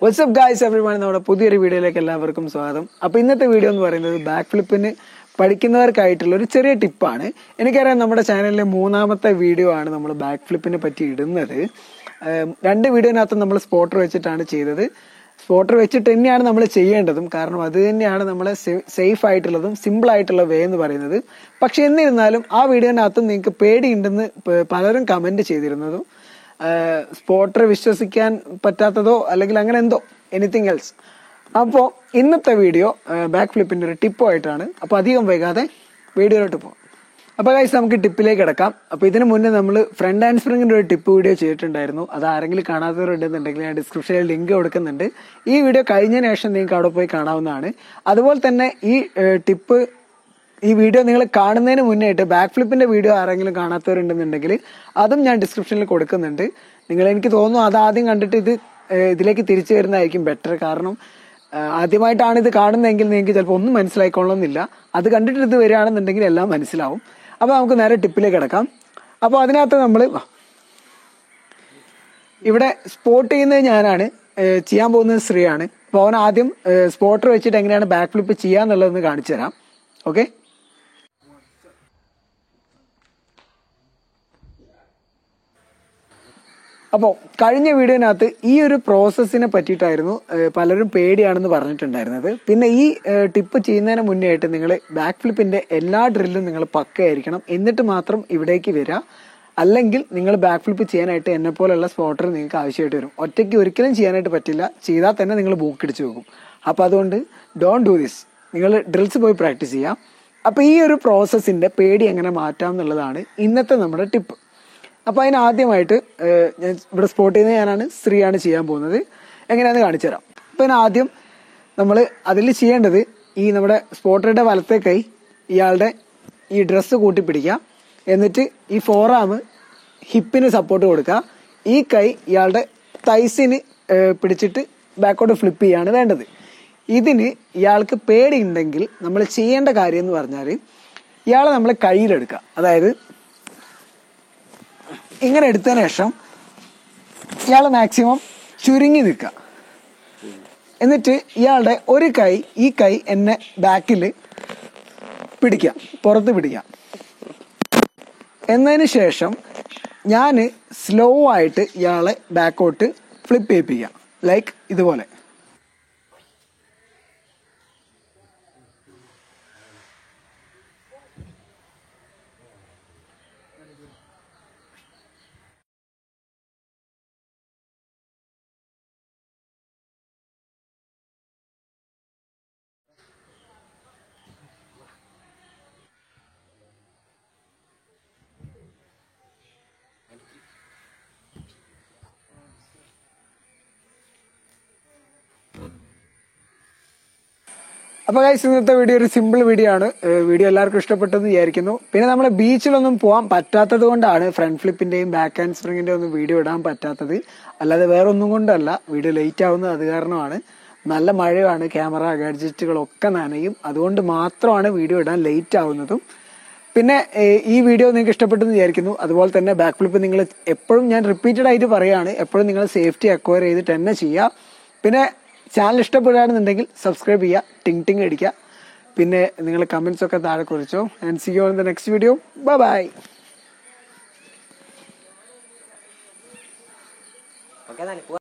WhatsApp guys everyone, നമ്മുടെ പുതിയൊരു വീഡിയോയിലേക്ക് എല്ലാവർക്കും സ്വാഗതം. അപ്പോൾ ഇന്നത്തെ വീഡിയോ എന്ന് പറയുന്നത് ബാക്ക് ഫ്ലിപ്പിന് പഠിക്കുന്നവർക്കായിട്ടുള്ള ഒരു ചെറിയ ടിപ്പാണ്. എനിക്കറിയാം നമ്മുടെ ചാനലിലെ മൂന്നാമത്തെ വീഡിയോ ആണ് നമ്മൾ ബാക്ക് ഫ്ലിപ്പിനെ പറ്റി ഇടുന്നത്. രണ്ട് വീഡിയോനകത്ത് നമ്മൾ സ്പോട്ടർ വെച്ചിട്ടാണ് ചെയ്തത്. സ്പോട്ടർ വെച്ചിട്ട് തന്നെയാണ് നമ്മൾ ചെയ്യേണ്ടതും, കാരണം അത് തന്നെയാണ് നമ്മളെ സേഫ് ആയിട്ടുള്ളതും സിമ്പിൾ ആയിട്ടുള്ള വേ എന്ന് പറയുന്നത്. പക്ഷെ എന്നിരുന്നാലും ആ വീഡിയോനകത്തും നിങ്ങൾക്ക് പേടിയുണ്ടെന്ന് പലരും കമന്റ് ചെയ്തിരുന്നതും, സ്പോട്ടർ വിശ്വസിക്കാൻ പറ്റാത്തതോ അല്ലെങ്കിൽ അങ്ങനെ എന്തോ എനിത്തിങ് എൽസ്. അപ്പോൾ ഇന്നത്തെ വീഡിയോ ബാക്ക് ഫ്ലിപ്പിന്റെ ഒരു ടിപ്പോ ആയിട്ടാണ്. അപ്പോൾ അധികം വൈകാതെ വീഡിയോയിലോട്ട് പോകാം. അപ്പോൾ ഗൈസ് നമുക്ക് ടിപ്പിലേക്ക് കിടക്കാം. അപ്പോൾ ഇതിന് മുന്നേ നമ്മൾ ഫ്രണ്ട് ഹാൻഡ് സ്പ്രിങ്ങിന്റെ ഒരു ടിപ്പ് വീഡിയോ ചെയ്തിട്ടുണ്ടായിരുന്നു. അത് ആരെങ്കിലും കാണാത്തവരുണ്ടെന്നുണ്ടെങ്കിൽ ഞാൻ ഡിസ്ക്രിപ്ഷനിൽ ലിങ്ക് കൊടുക്കുന്നുണ്ട്. ഈ വീഡിയോ കഴിഞ്ഞതിന് ശേഷം നിങ്ങൾക്ക് അവിടെ പോയി കാണാവുന്നതാണ്. അതുപോലെ തന്നെ ഈ വീഡിയോ നിങ്ങൾ കാണുന്നതിന് മുന്നേ ആയിട്ട് ബാക്ക് ഫ്ലിപ്പിന്റെ വീഡിയോ ആരെങ്കിലും കാണാത്തവരുണ്ടെന്നുണ്ടെങ്കിൽ അതും ഞാൻ ഡിസ്ക്രിപ്ഷനിൽ കൊടുക്കുന്നുണ്ട്. എനിക്ക് തോന്നുന്നു അത് ആദ്യം കണ്ടിട്ട് ഇതിലേക്ക് തിരിച്ചു വരുന്നതായിരിക്കും ബെറ്റർ. കാരണം ആദ്യമായിട്ടാണ് ഇത് കാണുന്നതെങ്കിൽ നിങ്ങൾക്ക് ചിലപ്പോൾ ഒന്നും മനസ്സിലായിക്കൊള്ളുന്നില്ല. അത് കണ്ടിട്ട് ഇത് വരികയാണെന്നുണ്ടെങ്കിൽ എല്ലാം മനസ്സിലാവും. അപ്പോൾ നമുക്ക് നേരെ ടിപ്പിലേക്ക് കിടക്കാം. അപ്പോൾ അതിനകത്ത് നമ്മൾ ഇവിടെ സ്പോട്ട് ചെയ്യുന്നത് ഞാനാണ്, ചെയ്യാൻ പോകുന്നത് ശ്രീയാണ്. അപ്പോൾ അവൻ ആദ്യം സ്പോട്ടർ വെച്ചിട്ട് എങ്ങനെയാണ് ബാക്ക് ഫ്ലിപ്പ് ചെയ്യാന്നുള്ളതെന്ന് കാണിച്ചു തരാം. ഓക്കെ, അപ്പോൾ കഴിഞ്ഞ വീഡിയോനകത്ത് ഈ ഒരു പ്രോസസ്സിനെ പറ്റിയിട്ടായിരുന്നു പലരും പേടിയാണെന്ന് പറഞ്ഞിട്ടുണ്ടായിരുന്നത്. പിന്നെ ഈ ടിപ്പ് ചെയ്യുന്നതിന് മുന്നേ ആയിട്ട് നിങ്ങൾ ബാക്ക് ഫ്ലിപ്പിന്റെ എല്ലാ ഡ്രില്ലും നിങ്ങൾ പക്കയായിരിക്കണം, എന്നിട്ട് മാത്രം ഇവിടേക്ക് വരിക. അല്ലെങ്കിൽ നിങ്ങൾ ബാക്ക് ഫ്ലിപ്പ് ചെയ്യാനായിട്ട് എന്നെ പോലുള്ള സ്പോട്ടർ നിങ്ങൾക്ക് ആവശ്യമായിട്ട് വരും. ഒറ്റയ്ക്ക് ഒരിക്കലും ചെയ്യാനായിട്ട് പറ്റില്ല, ചെയ്താൽ തന്നെ നിങ്ങൾ ബൂക്കിടിച്ച് പോകും. അപ്പോൾ അതുകൊണ്ട് ഡോണ്ട് ഡു ദിസ്. നിങ്ങൾ ഡ്രിൽസ് പോയി പ്രാക്ടീസ് ചെയ്യാം. അപ്പോൾ ഈ ഒരു പ്രോസസ്സിന്റെ പേടി എങ്ങനെ മാറ്റാം എന്നുള്ളതാണ് ഇന്നത്തെ നമ്മുടെ ടിപ്പ്. അപ്പോൾ അതിന് ആദ്യമായിട്ട് ഞാൻ ഇവിടെ സ്പോട്ട് ചെയ്യുന്നത് ഞാനാണ്, ശ്രീയാണ് ചെയ്യാൻ പോകുന്നത്. എങ്ങനെയാണെന്ന് കാണിച്ചു തരാം. അപ്പോൾ ആദ്യം നമ്മൾ അതിൽ ചെയ്യേണ്ടത്, ഈ നമ്മുടെ സ്പോട്ടറുടെ വലത്തെ കൈ ഇയാളുടെ ഈ ഡ്രസ്സ് കൂട്ടിപ്പിടിക്കുക. എന്നിട്ട് ഈ ഫോറാം ഹിപ്പിന് സപ്പോർട്ട് കൊടുക്കുക. ഈ കൈ ഇയാളുടെ തൈസിന് പിടിച്ചിട്ട് ബാക്കോട്ട് ഫ്ലിപ്പ് ചെയ്യാണ് വേണ്ടത്. ഇതിന് ഇയാൾക്ക് പേടിയുണ്ടെങ്കിൽ നമ്മൾ ചെയ്യേണ്ട കാര്യം എന്ന് പറഞ്ഞാൽ, ഇയാളെ നമ്മൾ കയ്യിലെടുക്കുക. അതായത് ഇങ്ങനെ എടുത്തതിന് ശേഷം ഇയാൾ മാക്സിമം ചുരുങ്ങി നിൽക്കുക. എന്നിട്ട് ഇയാളുടെ ഒരു കൈ, ഈ കൈ എന്നെ ബാക്കിൽ പിടിക്കാം, പുറത്ത് പിടിക്കാം. എന്നതിന് ശേഷം ഞാൻ സ്ലോ ആയിട്ട് ഇയാളെ ബാക്കോട്ട് ഫ്ലിപ്പ് ചെയ്യിപ്പിക്കാം, ലൈക്ക് ഇതുപോലെ. അപ്പോൾ ഗൈസ് ഇന്നത്തെ വീഡിയോ ഒരു സിമ്പിൾ വീഡിയോ ആണ്. വീഡിയോ എല്ലാവർക്കും ഇഷ്ടപ്പെട്ടെന്ന് വിചാരിക്കുന്നു. പിന്നെ നമ്മൾ ബീച്ചിലൊന്നും പോകാൻ പറ്റാത്തത് കൊണ്ടാണ് ഫ്രണ്ട് ഫ്ലിപ്പിന്റെയും ബാക്ക് ഹാൻഡ് സ്പ്രിങ്ങിന്റെയും ഒന്നും വീഡിയോ ഇടാൻ പറ്റാത്തത്. അല്ലാതെ വേറെ ഒന്നും കൊണ്ടല്ല, വീഡിയോ ലേറ്റ് ആവുന്നത് അത് കാരണമാണ്. നല്ല മഴയാണ്, ക്യാമറ ഗാഡ്ജറ്റുകളൊക്കെ നനയും, അതുകൊണ്ട് മാത്രമാണ് വീഡിയോ ഇടാൻ ലേറ്റ് ആവുന്നതും. പിന്നെ ഈ വീഡിയോ നിങ്ങൾക്ക് ഇഷ്ടപ്പെട്ടെന്ന് വിചാരിക്കുന്നു. അതുപോലെ തന്നെ ബാക്ക് ഫ്ലിപ്പ് നിങ്ങൾ എപ്പോഴും, ഞാൻ റിപ്പീറ്റഡ് ആയിട്ട് പറയുകയാണ്, എപ്പോഴും നിങ്ങൾ സേഫ്റ്റി അക്വയർ ചെയ്തിട്ട് തന്നെ ചെയ്യുക. പിന്നെ ചാനൽ ഇഷ്ടപ്പെടുകയാണെന്നുണ്ടെങ്കിൽ സബ്സ്ക്രൈബ് ചെയ്യുക, ടിങ് അടിക്കുക. പിന്നെ നിങ്ങൾ കമന്റ്സ് ഒക്കെ താഴെ കുറിച്ചോ. And see you on the next video. By.